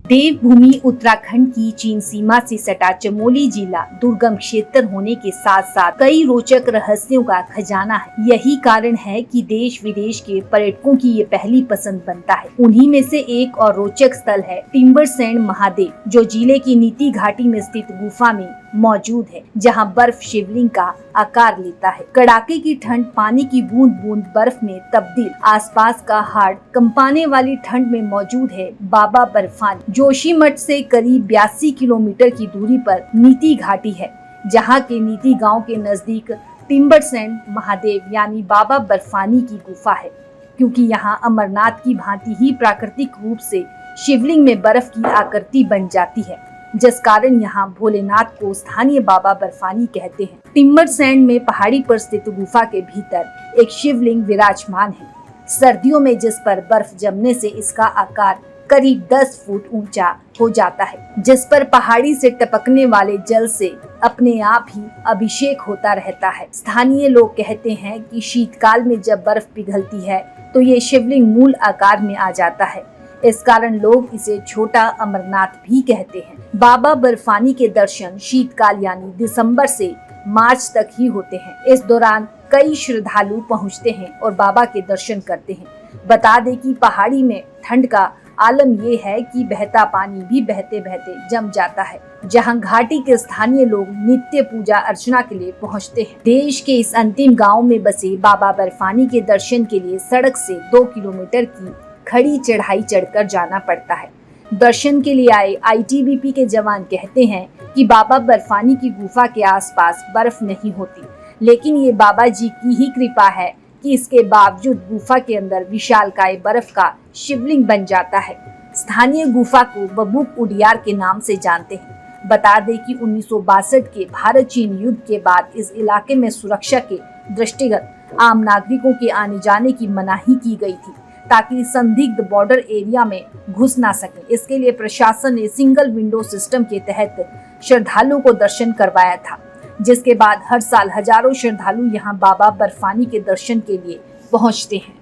देवभूमि उत्तराखंड की चीन सीमा से सटा चमोली जिला दुर्गम क्षेत्र होने के साथ साथ कई रोचक रहस्यों का खजाना है। यही कारण है कि देश विदेश के पर्यटकों की ये पहली पसंद बनता है। उन्हीं में से एक और रोचक स्थल है टिम्बरसैंड महादेव, जो जिले की नीति घाटी में स्थित गुफा में मौजूद है, जहां बर्फ शिवलिंग का आकार लेता है। कड़ाके की ठंड पानी की बूंद बूंद बर्फ में तब्दील, आसपास का हाड़ कंपाने वाली ठंड में मौजूद है बाबा बर्फानी। जोशीमठ से करीब 82 किलोमीटर की दूरी पर नीति घाटी है, जहां के नीति गांव के नजदीक टिम्बरसैंड महादेव यानी बाबा बर्फानी की गुफा है। क्योंकि यहाँ अमरनाथ की भांति ही प्राकृतिक रूप से शिवलिंग में बर्फ की आकृति बन जाती है, जिस कारण यहाँ भोलेनाथ को स्थानीय बाबा बर्फानी कहते हैं। टिम्बरसैंड में पहाड़ी पर स्थित गुफा के भीतर एक शिवलिंग विराजमान है। सर्दियों में जिस पर बर्फ जमने से इसका आकार करीब 10 फुट ऊंचा हो जाता है, जिस पर पहाड़ी से टपकने वाले जल से अपने आप ही अभिषेक होता रहता है। स्थानीय लोग कहते हैं कि शीतकाल में जब बर्फ पिघलती है तो ये शिवलिंग मूल आकार में आ जाता है। इस कारण लोग इसे छोटा अमरनाथ भी कहते हैं। बाबा बर्फानी के दर्शन शीतकाल यानी दिसंबर से मार्च तक ही होते हैं। इस दौरान कई श्रद्धालु पहुंचते हैं और बाबा के दर्शन करते हैं। बता दें कि पहाड़ी में ठंड का आलम ये है कि बहता पानी भी बहते बहते जम जाता है, जहां घाटी के स्थानीय लोग नित्य पूजा अर्चना के लिए पहुंचते हैं। देश के इस अंतिम गांव में बसे बाबा बर्फानी के दर्शन के लिए सड़क से 2 किलोमीटर की खड़ी चढ़ाई चढ़कर जाना पड़ता है। दर्शन के लिए आए आईटीबीपी के जवान कहते हैं कि बाबा बर्फानी की गुफा के आसपास बर्फ नहीं होती, लेकिन ये बाबा जी की ही कृपा है कि इसके बावजूद गुफा के अंदर विशालकाय बर्फ का शिवलिंग बन जाता है। स्थानीय गुफा को बबूक उडियार के नाम से जानते हैं। बता दें कि 1962 के भारत चीन युद्ध के बाद इस इलाके में सुरक्षा के दृष्टिगत आम नागरिकों के आने जाने की मनाही की गई थी, ताकि संदिग्ध बॉर्डर एरिया में घुस ना सके। इसके लिए प्रशासन ने सिंगल विंडो सिस्टम के तहत श्रद्धालुओं को दर्शन करवाया था, जिसके बाद हर साल हजारों श्रद्धालु यहां बाबा बर्फानी के दर्शन के लिए पहुंचते हैं।